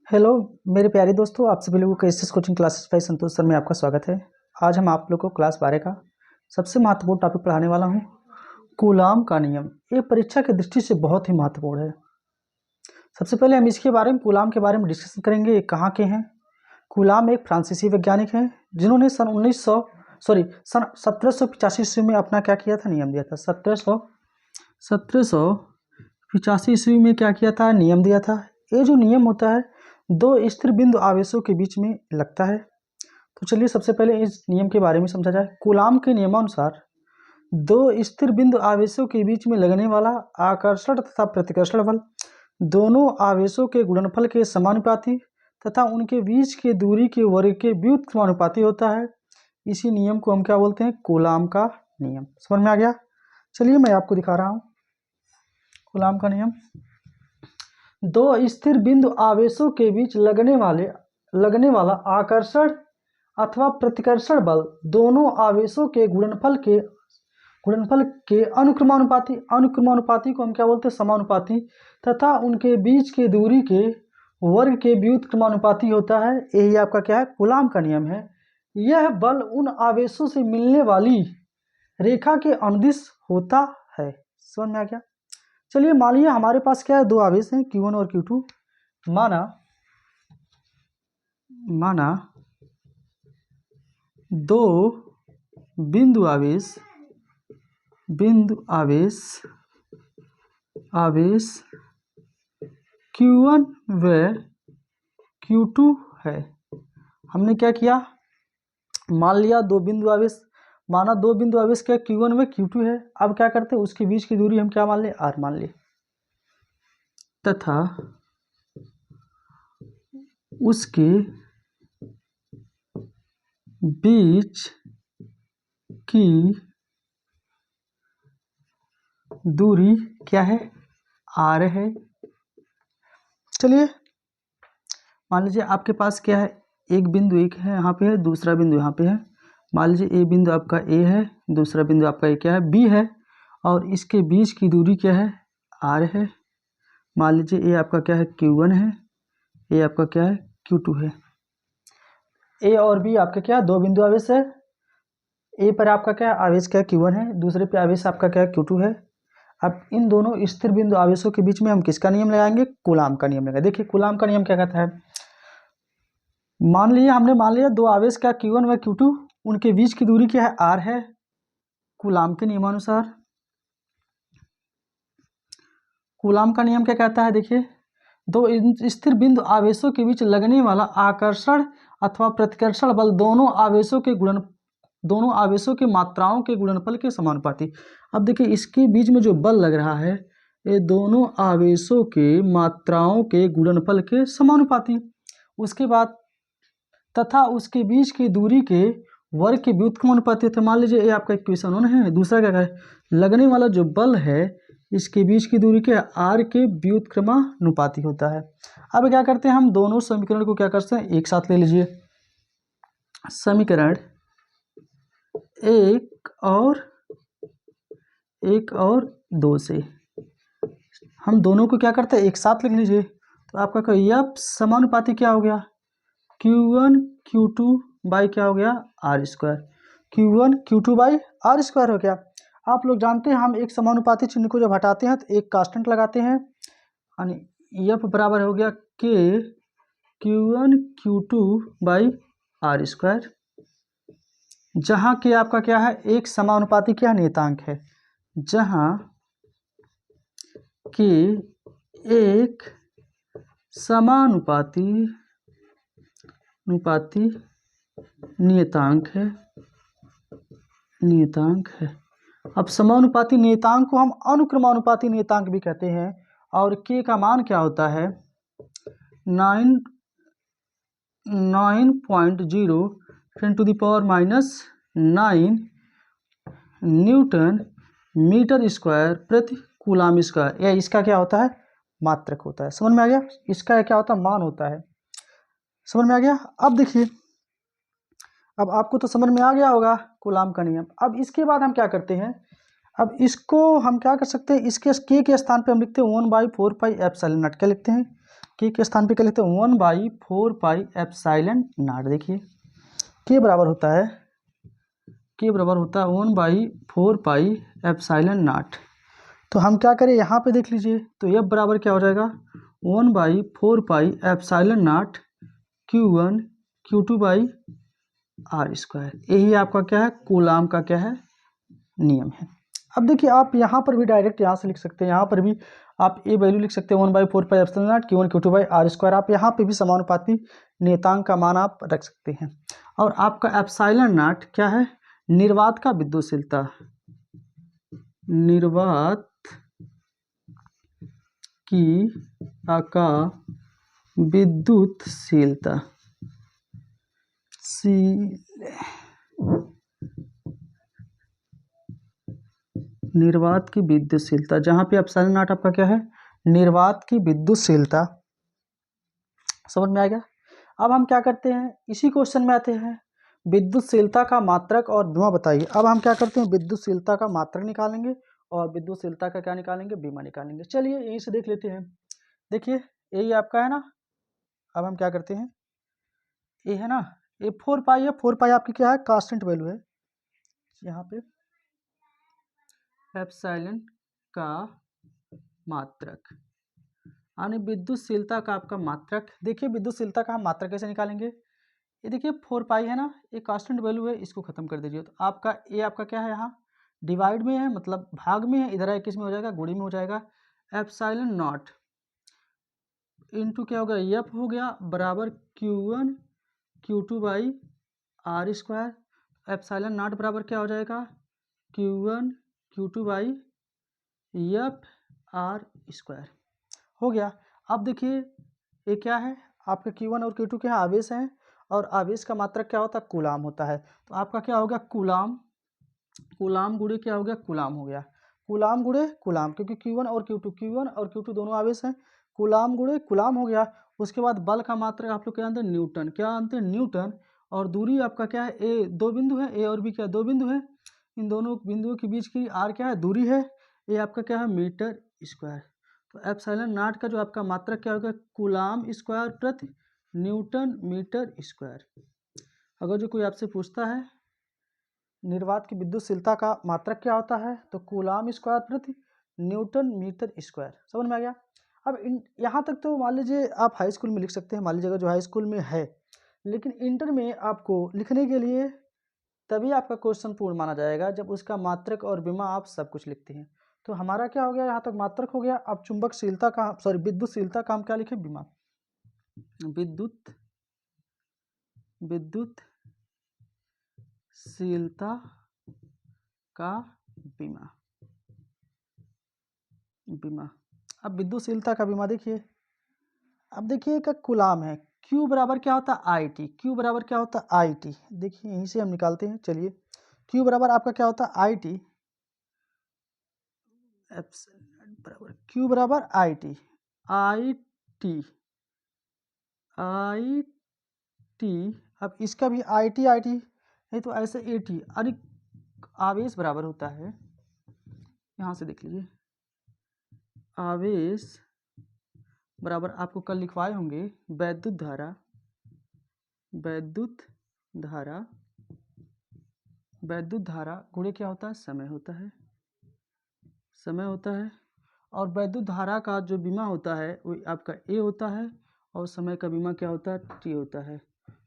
Hello मेरे प्यारे दोस्तों, आप सभी लोगों का एसएस कोचिंग क्लासेस बाय संतोष सर में आपका स्वागत है। आज हम आप लोगों को क्लास 12 का सबसे महत्वपूर्ण टॉपिक पढ़ाने वाला हूं, कूलाम का नियम। ये परीक्षा की दृष्टि से बहुत ही महत्वपूर्ण है। सबसे पहले हम इसके बारे में कूलाम के बारे में डिस्कशन करेंगे। ये कहाँ के हैं? कूलाम एक फ्रांसीसी वैज्ञानिक हैं जिन्होंने सन 1785 ईस्वी में अपना क्या किया था, नियम दिया था। 1785 ईस्वी में क्या किया था, नियम दिया था। ये जो नियम होता है दो स्थिर बिंदु आवेशों के बीच में लगता है। तो चलिए सबसे पहले इस नियम के बारे में समझा जाए। कूलाम के नियमानुसार दो स्थिर बिंदु आवेशों के बीच में लगने वाला आकर्षण तथा प्रतिकर्षण बल दोनों आवेशों के गुणनफल के समानुपाती तथा उनके बीच के दूरी के वर्ग के व्युत्क्रमानुपाती होता है। इसी नियम को हम क्या बोलते हैं, कूलाम का नियम। समझ में आ गया? चलिए मैं आपको दिखा रहा हूँ कूलाम का नियम। दो स्थिर बिंदु आवेशों के बीच लगने वाला आकर्षण अथवा प्रतिकर्षण बल दोनों आवेशों के गुणनफल के अनुक्रमानुपाती को हम क्या बोलते हैं, समानुपाती तथा उनके बीच के दूरी के वर्ग के व्युत्क्रमानुपाती होता है। यही आपका क्या है, कूलाम का नियम है। यह बल उन आवेशों से मिलने वाली रेखा के अनुदिश होता है। समझ में आ गया? चलिए मान लिया हमारे पास क्या है, दो आवेश हैं Q1 और Q2। माना दो बिंदु आवेश Q1 व Q2 है। हमने क्या किया, मान लिया दो बिंदु आवेश क्या Q1 व Q2 है। अब क्या करते हैं, उसके बीच की दूरी हम क्या मान ले, R मान ले, तथा उसके बीच की दूरी क्या है, R है। चलिए मान लीजिए आपके पास क्या है, एक बिंदु एक है यहाँ पे है, दूसरा बिंदु यहाँ पे है। मान लीजिए ए बिंदु आपका A है, दूसरा बिंदु आपका क्या है, B है, और इसके बीच की दूरी क्या है, R है। मान लीजिए ये आपका क्या है, Q1 है, ये आपका क्या है, Q2 है। ए और बी आपके क्या, दो बिंदु आवेश है। ए पर आपका क्या आवेश क्या Q1 है, दूसरे पे आवेश आपका क्या Q2 है। अब इन दोनों स्थिर बिंदु आवेशों के बीच में हम किसका नियम लगाएंगे, कूलाम का नियम लगाएंगे। देखिए कूलाम का नियम क्या कहता है, मान लिया दो आवेश क्या Q1 व Q2, उनके बीच की दूरी क्या है, R है। कूलाम के नियमानुसार कूलाम का नियम क्या कहता है, देखिए दो स्थिर बिंदु आवेशों के बीच लगने वाला आकर्षण अथवा प्रतिकर्षण बल दोनों आवेशों के मात्राओं के गुणनफल के समानुपाती। अब देखिए इसके बीच में जो बल लग रहा है ये दोनों आवेशों के मात्राओं के गुणनफल के समानुपाती। उसके बाद तथा उसके बीच की दूरी के वर्ग के व्युत्क्रमानुपाती। तो मान लीजिए ये आपका इक्वेशन 1 है। दूसरा क्या है, लगने वाला जो बल है इसके बीच की दूरी के R के व्युत्क्रमानुपाती होता है। अब क्या करते हैं, हम दोनों समीकरण को क्या करते हैं, एक साथ ले लीजिए। समीकरण एक और दो से हम दोनों को क्या करते हैं, एक साथ लिख लीजिए। तो आपका यह समानुपाती क्या हो गया, Q1 Q2 बाई क्या हो गया, R²। Q1 Q2 by R² हो गया। आप लोग जानते हैं हम एक समानुपाती चिन्ह को जब हटाते हैं तो एक कांस्टेंट लगाते हैं, यानी F बराबर हो गया K Q1 Q2 by R², जहाँ के आपका क्या है, एक समानुपाती क्या नियतांक है, जहाँ के एक समानुपाती नियतांक है। अब समानुपाती नियतांक को हम अनुक्रमानुपाती नियतांक भी कहते हैं। और k का मान क्या होता है, 9.0 10⁻⁹ न्यूटन मीटर स्क्वायर प्रति कूलाम स्क्वायर। यह इसका क्या होता है, मात्रक होता है। समझ में आ गया? इसका क्या होता है, मान होता है। समझ में आ गया? अब देखिए, अब आपको तो समझ में आ गया होगा कूलाम का नियम। अब इसके बाद हम क्या करते हैं, अब इसको हम क्या कर सकते हैं, इसके k के स्थान पे हम लिखते हैं 1/4 पाई एप्सिलॉन नॉट। क्या लिखते हैं, के स्थान पे क्या लिखते हैं 1/4πε0। देखिए के बराबर होता है 1/4πε0। तो हम क्या करें यहाँ पे देख लीजिए, तो F बराबर क्या हो जाएगा 1/4πε0 Q1 Q2/r²। यही आपका क्या है कूलाम का क्या है नियम है। अब देखिए आप यहाँ पर भी डायरेक्ट यहाँ से लिख सकते हैं, यहाँ पर भी आप ए वैल्यू लिख सकते हैं 1/4πε0 Q1 Q2/r²। आप यहाँ पे भी समानुपाती नियतांक का मान आप रख सकते हैं। और आपका एप्सिलॉन नॉट क्या है निर्वात का विद्युतशीलता, निर्वात की का विद्युतशीलता निर्वात की विद्युतशीलता, जहां पे एप्सिलॉन नॉट आपका क्या है निर्वात की विद्युतशीलता। समझ में आ गया। अब हम क्या करते हैं इसी क्वेश्चन में आते हैं, विद्युतशीलता का मात्रक और विमा बताइए। अब हम क्या करते हैं विद्युतशीलता का मात्रक निकालेंगे और विद्युतशीलता का क्या निकालेंगे विमा निकालेंगे। चलिए यहीं से देख लेते हैं। देखिए यही आपका है ना। अब हम क्या करते हैं ये है ना ये 4π है, 4π आपकी क्या है कांस्टेंट वैल्यू है यहाँ पे एप्सिलॉन का मात्रक यानी विद्युतशीलता का आपका मात्रक। देखिए विद्युतशीलता का हम मात्रक कैसे निकालेंगे, ये देखिए 4π है ना ये कांस्टेंट वैल्यू है, इसको खत्म कर दीजिए तो आपका ये आपका क्या है यहाँ डिवाइड में है मतलब भाग में है, इधर है किस में हो जाएगा गुणी में हो जाएगा। एप्सिलॉन नॉट इंटू क्या हो गया एफ हो गया बराबर Q1 Q2/r²। एप्सिलॉन नॉट बराबर क्या हो जाएगा Q1 Q2/f हो गया। अब देखिए ये क्या है आपके Q1 और Q2 के यहाँ आवेश हैं और आवेश का मात्रक क्या होता है कूलाम होता है। तो आपका क्या हो गया कूलाम, कूलाम गुणे क्या हो गया कूलाम हो गया, कूलाम गुणे कूलाम क्योंकि Q1 और Q2 दोनों आवेश हैं, कूलाम गुणे कूलाम हो गया। उसके बाद बल का मात्रक आप लोग क्या जानते हैं न्यूटन, क्या जानते हैं न्यूटन। और दूरी आपका क्या है ए, दो बिंदु है ए और बी क्या दो बिंदु है, इन दोनों बिंदुओं के बीच की आर क्या है दूरी है, ये आपका क्या है मीटर स्क्वायर। तो एप्सिलॉन नॉट का जो आपका मात्रक क्या होगा कूलाम स्क्वायर प्रति न्यूटन मीटर स्क्वायर। अगर जो कोई आपसे पूछता है निर्वात की विद्युतशीलता का मात्रक क्या होता है तो कूलाम स्क्वायर प्रति न्यूटन मीटर स्क्वायर। समझ में आ गया। अब यहाँ तक तो मान लीजिए आप हाई स्कूल में लिख सकते हैं, मान लीजिए अगर जो हाई स्कूल में है, लेकिन इंटर में आपको लिखने के लिए तभी आपका क्वेश्चन पूर्ण माना जाएगा जब उसका मात्रक और विमा आप सब कुछ लिखते हैं। तो हमारा क्या हो गया यहाँ तक मात्रक हो गया। अब चुंबकशीलता का सॉरी विद्युतशीलता का हम क्या लिखे विमा, विद्युतशीलता का विमा। अब विद्युतशीलता का विमा देखिए, अब देखिए एक कूलाम है, Q बराबर क्या होता है IT, Q बराबर क्या होता है IT। देखिए यहीं से हम निकालते हैं। चलिए Q बराबर आपका क्या होता है IT, बराबर Q बराबर IT अब इसका भी IT नहीं तो ऐसे AT अरे आवेश बराबर होता है, यहाँ से देख लीजिए आवेश बराबर आपको कल लिखवाए होंगे वैद्युत धारा गुणे क्या होता है समय होता है। और वैद्युत धारा का जो बीमा होता है वो आपका A होता है और समय का बीमा क्या होता है T होता है।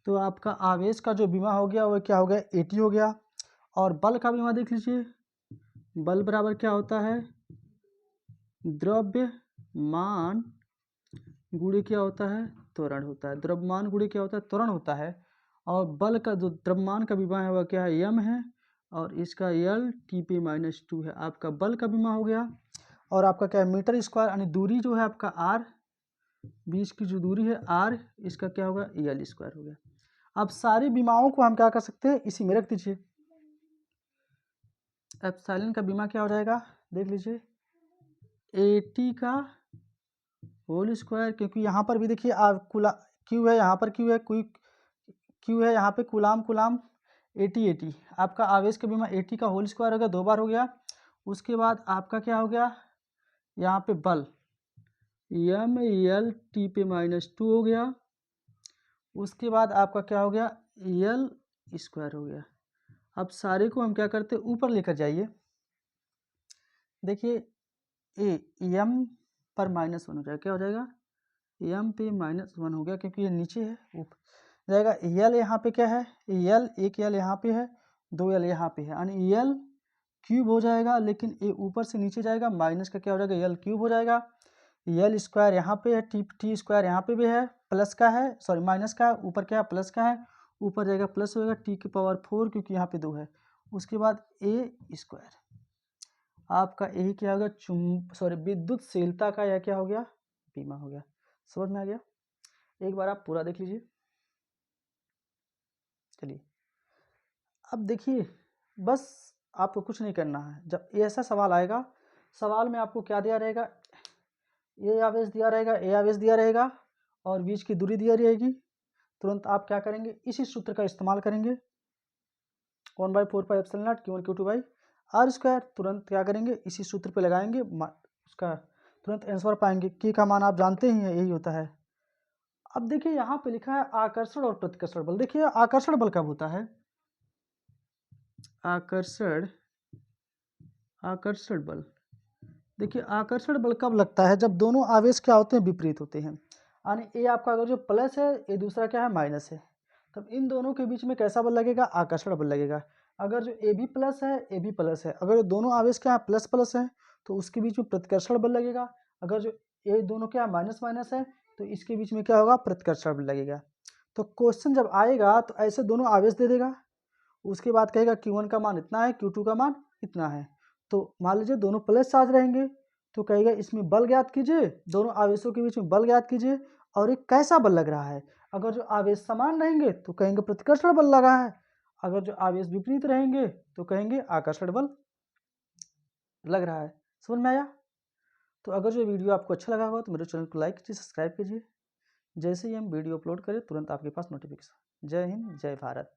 तो आपका आवेश का जो बीमा हो गया वो क्या हो गया AT हो गया। और बल का बीमा देख लीजिए, बल बराबर क्या होता है द्रव्यमान गुणे क्या होता है त्वरण होता है, द्रव्यमान गुणे क्या होता है त्वरण होता है। और बल का जो द्रव्यमान का बीमा है वह क्या है m है और इसका L T/-2 है। आपका बल का बीमा हो गया। और आपका क्या है मीटर स्क्वायर यानी दूरी जो है आपका r, बीच की जो दूरी है r, इसका क्या होगा L स्क्वायर हो गया। अब सारे बीमाओं को हम क्या कर सकते हैं इसी में रख दीजिए। एप्सिलॉन का बीमा क्या हो जाएगा देख लीजिए AT का होल स्क्वायर, क्योंकि यहाँ पर भी देखिए Q है, यहाँ पर Q है यहाँ पे कूलाम AT आपका आवेश का बीमा AT का होल स्क्वायर हो गया, दो बार हो गया। उसके बाद आपका क्या हो गया यहाँ पे बल एम एल टी पे -2 हो गया। उसके बाद आपका क्या हो गया, एल स्क्वायर हो गया। अब सारे को हम क्या करते हैं, ऊपर लेकर जाइए। देखिए ए एम पर -1 हो जाएगा, क्या हो जाएगा, एम पे -1 हो गया, क्योंकि ये नीचे है, ऊपर जाएगा। एल यहाँ पे क्या है, एल एक एल यहाँ पे है, 2 एल यहाँ पे है, यानी एल क्यूब हो जाएगा। लेकिन ये ऊपर से नीचे जाएगा, माइनस का क्या हो जाएगा, एल क्यूब हो जाएगा। एल स्क्वायर यहाँ पे है, टी स्क्वायर यहाँ पे भी है, प्लस का है, सॉरी माइनस का है, ऊपर क्या है, प्लस का है, ऊपर जाएगा प्लस होगा टी की पावर 4, क्योंकि यहाँ पे 2 है। उसके बाद ए स्क्वायर, आपका यही क्या हो गया, विद्युतशीलता का यह क्या हो गया, बीमा हो गया। समझ में आ गया। एक बार आप पूरा देख लीजिए। चलिए अब देखिए, बस आपको कुछ नहीं करना है। जब ऐसा सवाल आएगा, सवाल में आपको क्या दिया रहेगा, ए आवेश दिया रहेगा, ए आवेश दिया रहेगा और बीच की दूरी दिया रहेगी। तुरंत आप क्या करेंगे, इसी सूत्र का इस्तेमाल करेंगे, 1/4πε0 Q1 Q2 by are square. तुरंत क्या करेंगे, इसी सूत्र पे लगाएंगे, उसका तुरंत आंसर पाएंगे। की का मान आप जानते ही हैं, यही होता है। अब देखिए यहाँ पे लिखा है आकर्षण और प्रतिकर्षण बल। देखिए आकर्षण बल कब होता है, आकर्षण बल, देखिए आकर्षण बल कब लगता है, जब दोनों आवेश क्या होते हैं, विपरीत होते हैं। यानी ये आपका अगर जो प्लस है, ये दूसरा क्या है, माइनस है, तब इन दोनों के बीच में कैसा बल लगेगा, आकर्षण बल लगेगा। अगर जो ए भी प्लस है, ए भी प्लस है, अगर दोनों आवेश क्या है, प्लस प्लस है, तो उसके बीच में प्रतिकर्षण बल लगेगा। अगर जो ये दोनों क्या है, माइनस माइनस है, तो इसके बीच में क्या होगा, प्रतिकर्षण बल लगेगा। तो क्वेश्चन जब आएगा तो ऐसे दोनों आवेश दे देगा, उसके बाद कहेगा Q1 का मान इतना है, Q2 का मान इतना है। तो मान लीजिए दोनों प्लस चार्ज रहेंगे, तो कहेगा इसमें बल ज्ञात कीजिए, दोनों आवेशों के बीच में बल ज्ञात कीजिए, और एक कैसा बल लग रहा है। अगर जो आवेश समान रहेंगे तो कहेंगे प्रतिकर्षण बल लगा है, अगर जो आवेश विपरीत रहेंगे तो कहेंगे आकर्षण बल लग रहा है। समझ में आया। तो अगर जो वीडियो आपको अच्छा लगा होगा तो मेरे चैनल को लाइक कीजिए, सब्सक्राइब कीजिए। जैसे ही हम वीडियो अपलोड करें तुरंत आपके पास नोटिफिकेशन। जय हिंद, जय भारत।